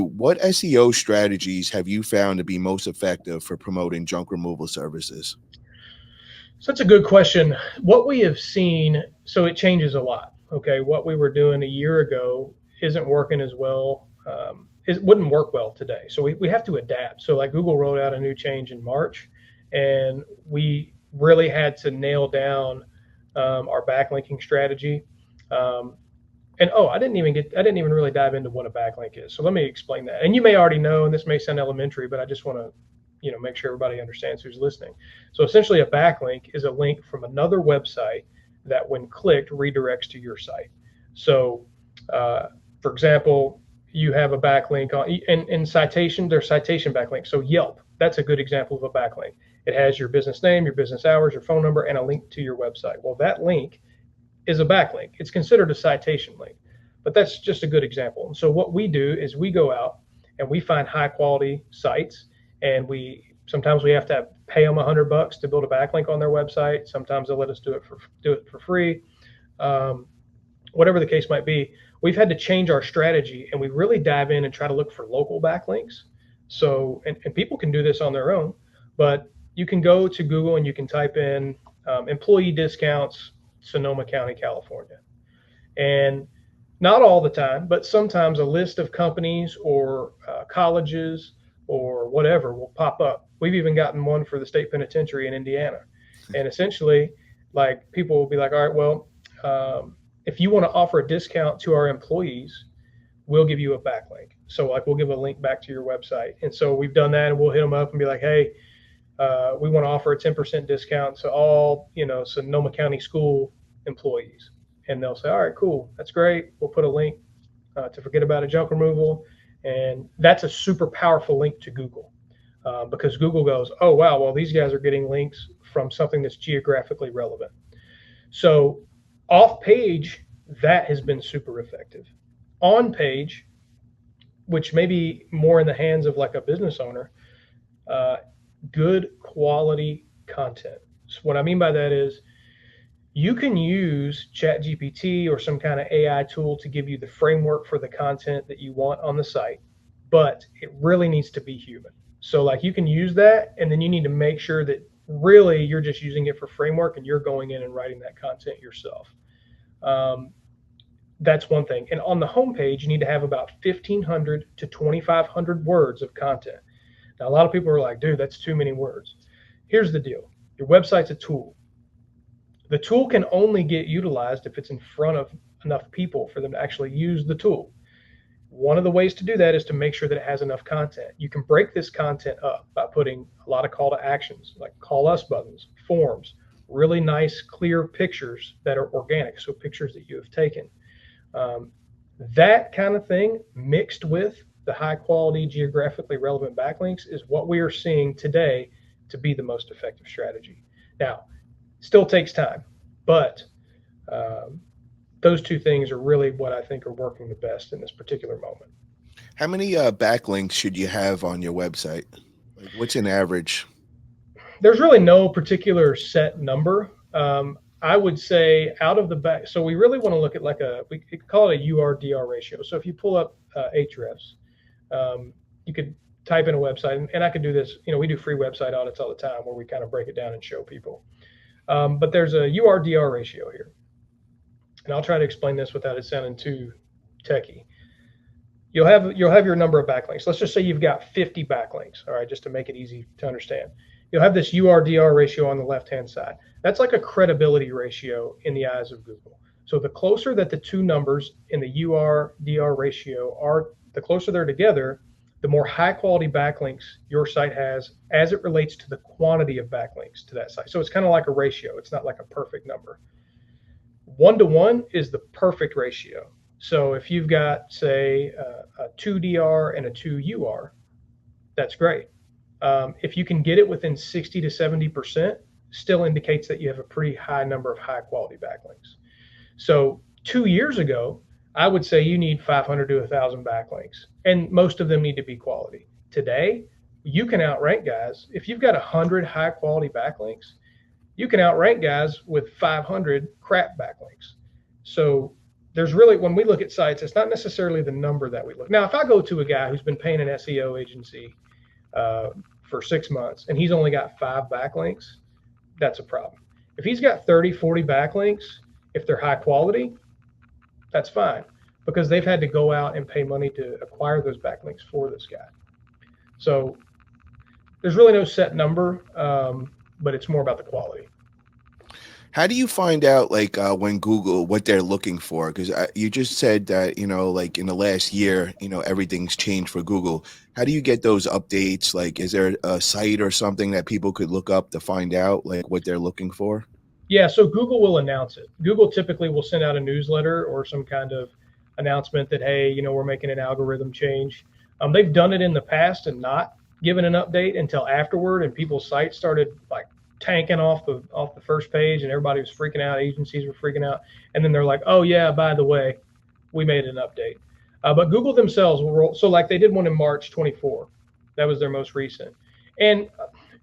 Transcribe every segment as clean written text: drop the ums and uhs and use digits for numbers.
What SEO strategies have you found to be most effective for promoting junk removal services? So that's a good question. What we have seen, so it changes a lot. Okay, what we were doing a year ago isn't working as well. It wouldn't work well today. So we have to adapt. So like Google rolled out a new change in March, and we really had to nail down our backlinking strategy. Um, and oh, I didn't even really dive into what a backlink is. So let me explain that. And you may already know, and this may sound elementary, but I just want to, make sure everybody understands who's listening. So essentially, a backlink is a link from another website that, when clicked, redirects to your site. So, uh, for example, you have a backlink on in citation. There's citation backlinks. So Yelp, that's a good example of a backlink. It has your business name, your business hours, your phone number, and a link to your website. Well, that link is a backlink. It's considered a citation link, but that's just a good example. So what we do is we go out and we find high quality sites, and sometimes we have to pay them $100 to build a backlink on their website. Sometimes they'll let us do it for free. Um, Whatever the case might be, we've had to change our strategy, and we really dive in and try to look for local backlinks. So, and people can do this on their own, but you can go to Google and you can type in employee discounts, Sonoma County, California. And not all the time, but sometimes a list of companies or colleges or whatever will pop up. We've even gotten one for the state penitentiary in Indiana. And essentially, like, people will be like, all right, well, if you want to offer a discount to our employees, we'll give you a backlink. So like, we'll give a link back to your website. And so we've done that, and we'll hit them up and be like, hey, we want to offer a 10% discount to all, Sonoma County school employees. And they'll say, all right, cool, that's great. We'll put a link to Fuhgeddaboutit junk removal. And that's a super powerful link to Google, because Google goes, oh, wow, well, these guys are getting links from something that's geographically relevant. So off page, that has been super effective. On page, which may be more in the hands of like a business owner, uh, good quality content. So what I mean by that is, you can use ChatGPT or some kind of AI tool to give you the framework for the content that you want on the site, but it really needs to be human. So like, you can use that, and then you need to make sure that really you're just using it for framework and you're going in and writing that content yourself. Um, that's one thing. And on the homepage, you need to have about 1,500 to 2,500 words of content. Now, a lot of people are like, dude, that's too many words. Here's the deal. Your website's a tool. The tool can only get utilized if it's in front of enough people for them to actually use the tool. One of the ways to do that is to make sure that it has enough content. You can break this content up by putting a lot of call to actions, like call us buttons, forms, really nice, clear pictures that are organic, so pictures that you have taken. Um, that kind of thing, mixed with the high quality, geographically relevant backlinks, is what we are seeing today to be the most effective strategy. Now, still takes time, but um, those two things are really what I think are working the best in this particular moment. How many backlinks should you have on your website? Like, what's an average? There's really no particular set number. I would say out of the back, so we really want to look at like we could call it a URDR ratio. So if you pull up Ahrefs, you could type in a website, and I could do this. We do free website audits all the time where we kind of break it down and show people. But there's a URDR ratio here, and I'll try to explain this without it sounding too techy. You'll have your number of backlinks. Let's just say you've got 50 backlinks. All right, just to make it easy to understand. You'll have this URDR ratio on the left-hand side. That's like a credibility ratio in the eyes of Google. So the closer that the two numbers in the URDR ratio are, the closer they're together, the more high quality backlinks your site has as it relates to the quantity of backlinks to that site. So it's kind of like a ratio. It's not like a perfect number. 1-to-1 is the perfect ratio. So if you've got, say, a 2DR and a 2UR, that's great. If you can get it within 60 to 70%, still indicates that you have a pretty high number of high quality backlinks. So 2 years ago, I would say you need 500 to 1,000 backlinks, and most of them need to be quality. Today, you can outrank guys. If you've got 100 high quality backlinks, you can outrank guys with 500 crap backlinks. So there's really, when we look at sites, it's not necessarily the number that we look. Now, if I go to a guy who's been paying an SEO agency uh, for 6 months and he's only got 5 backlinks, that's a problem. If he's got 30, 40 backlinks, if they're high quality, that's fine, because they've had to go out and pay money to acquire those backlinks for this guy. So there's really no set number, but it's more about the quality. How do you find out like when Google what they're looking for? Because you just said that like in the last year, everything's changed for Google. How do you get those updates? Like, is there a site or something that people could look up to find out like what they're looking for? Yeah, so Google will announce it. Google typically will send out a newsletter or some kind of announcement that, hey, we're making an algorithm change. They've done it in the past and not given an update until afterward, and people's sites started like tanking off the first page, and everybody was freaking out. Agencies were freaking out, and then they're like, oh yeah, by the way, we made an update. But Google themselves will roll. So like they did one in March 24. That was their most recent, and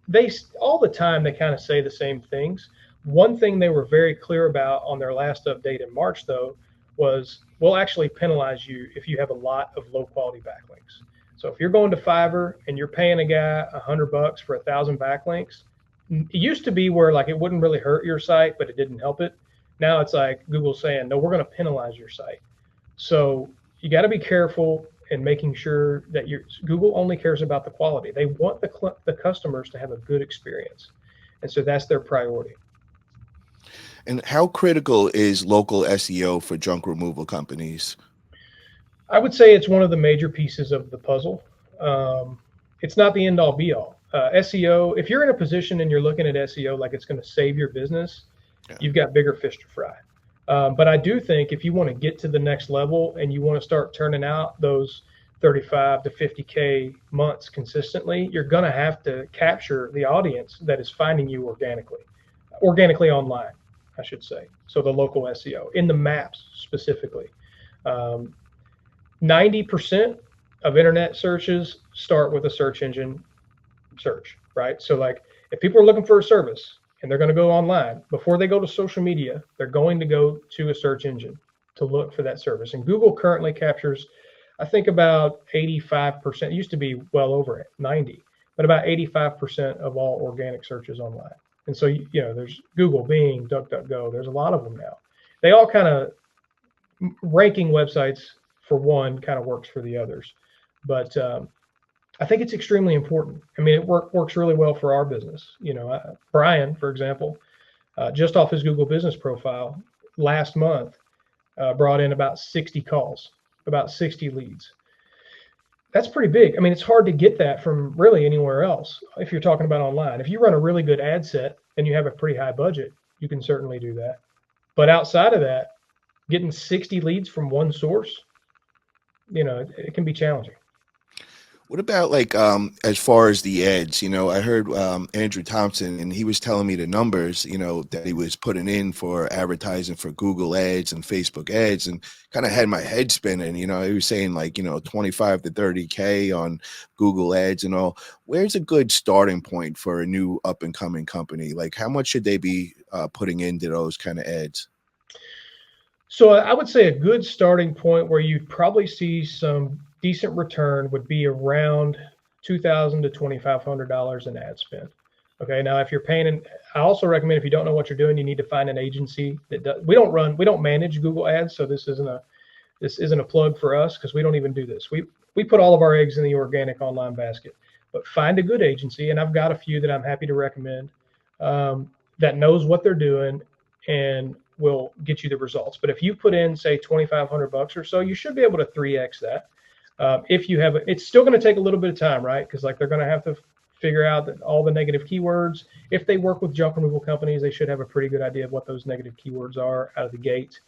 they all the time they kind of say the same things. One thing they were very clear about on their last update in March, though, was we'll actually penalize you if you have a lot of low quality backlinks. So if you're going to Fiverr and you're paying a guy $100 for 1,000 backlinks, it used to be where like it wouldn't really hurt your site, but it didn't help it. Now it's like Google saying, no, we're going to penalize your site. So you got to be careful in making sure that Google only cares about the quality. They want the customers to have a good experience, and so that's their priority. And how critical is local SEO for junk removal companies? I would say it's one of the major pieces of the puzzle. It's not the end all be all. SEO, if you're in a position and you're looking at SEO like it's going to save your business, you've got bigger fish to fry. But I do think if you want to get to the next level and you want to start turning out those 35 to 50K months consistently, you're going to have to capture the audience that is finding you organically online, I should say. So the local SEO in the maps specifically. 90% of internet searches start with a search engine search, right? So like if people are looking for a service and they're going to go online, before they go to social media, they're going to go to a search engine to look for that service. And Google currently captures, I think, about 85%. It used to be well over 90, but about 85% of all organic searches online. And so, there's Google, Bing, DuckDuckGo. There's a lot of them now. They all kind of ranking websites for one kind of works for the others. But I think it's extremely important. I mean, it works really well for our business. Brian, for example, just off his Google business profile last month, brought in about 60 calls, about 60 leads. That's pretty big. I mean, it's hard to get that from really anywhere else if you're talking about online. If you run a really good ad set and you have a pretty high budget, you can certainly do that. But outside of that, getting 60 leads from one source, it can be challenging. What about like as far as the ads? I heard Andrew Thompson, and he was telling me the numbers, that he was putting in for advertising for Google ads and Facebook ads, and kind of had my head spinning. He was saying like 25 to 30K on Google ads and all. Where's a good starting point for a new up and coming company? Like how much should they be putting into those kind of ads? So I would say a good starting point where you'd probably see some decent return would be around $2,000 to $2,500 in ad spend. Okay, now if you're paying, I also recommend if you don't know what you're doing, you need to find an agency that does. We don't manage Google ads, so this isn't a plug for us because we don't even do this. We put all of our eggs in the organic online basket, but find a good agency, and I've got a few that I'm happy to recommend that knows what they're doing and will get you the results. But if you put in say $2,500 or so, you should be able to 3x that. If you have, it's still going to take a little bit of time, right? Because like they're going to have to figure out that all the negative keywords. If they work with junk removal companies, they should have a pretty good idea of what those negative keywords are out of the gate.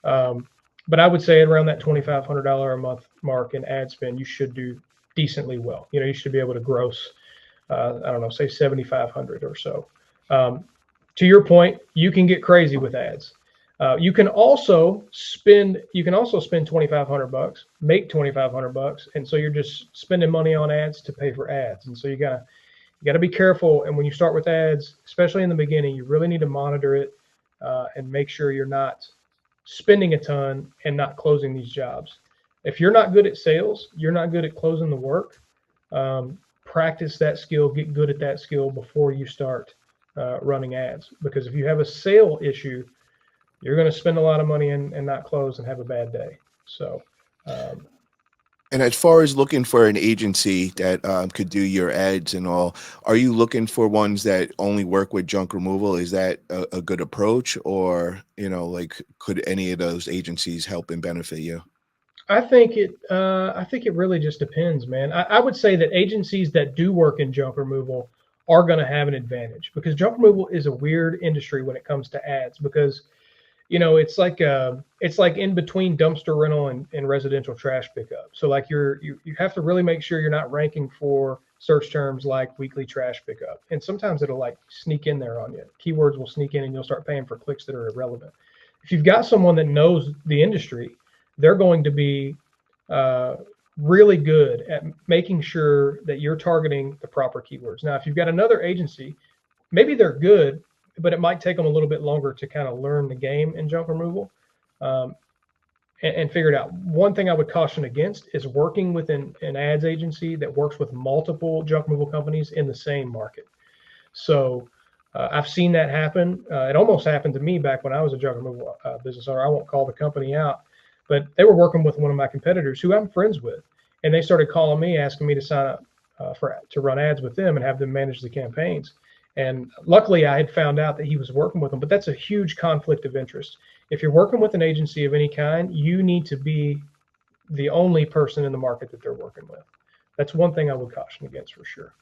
But I would say at around that $2,500 a month mark in ad spend, you should do decently well. You should be able to gross, I don't know, say 7,500 or so. To your point, you can get crazy with ads. You can also spend $2,500, make $2,500, and so you're just spending money on ads to pay for ads. And so you gotta be careful. And when you start with ads, especially in the beginning, you really need to monitor it and make sure you're not spending a ton and not closing these jobs. If you're not good at sales, you're not good at closing the work. Practice that skill, get good at that skill before you start running ads. Because if you have a sale issue, you're going to spend a lot of money and not close and have a bad day. So, um, And as far as looking for an agency that could do your ads and all, are you looking for ones that only work with junk removal? Is that a good approach, or like could any of those agencies help and benefit you? I think it really just depends, man. I would say that agencies that do work in junk removal are going to have an advantage because junk removal is a weird industry when it comes to ads because it's like in between dumpster rental and residential trash pickup. So like you have to really make sure you're not ranking for search terms like weekly trash pickup. And sometimes it'll like sneak in there on you. Keywords will sneak in and you'll start paying for clicks that are irrelevant. If you've got someone that knows the industry, they're going to be uh, really good at making sure that you're targeting the proper keywords. Now, if you've got another agency, maybe they're good, but it might take them a little bit longer to kind of learn the game in junk removal um, and figure it out. One thing I would caution against is working with an ads agency that works with multiple junk removal companies in the same market. So I've seen that happen. It almost happened to me back when I was a junk removal business owner. I won't call the company out, but they were working with one of my competitors who I'm friends with, and they started calling me asking me to sign up to run ads with them and have them manage the campaigns. And luckily, I had found out that he was working with them, but that's a huge conflict of interest. If you're working with an agency of any kind, you need to be the only person in the market that they're working with. That's one thing I would caution against for sure.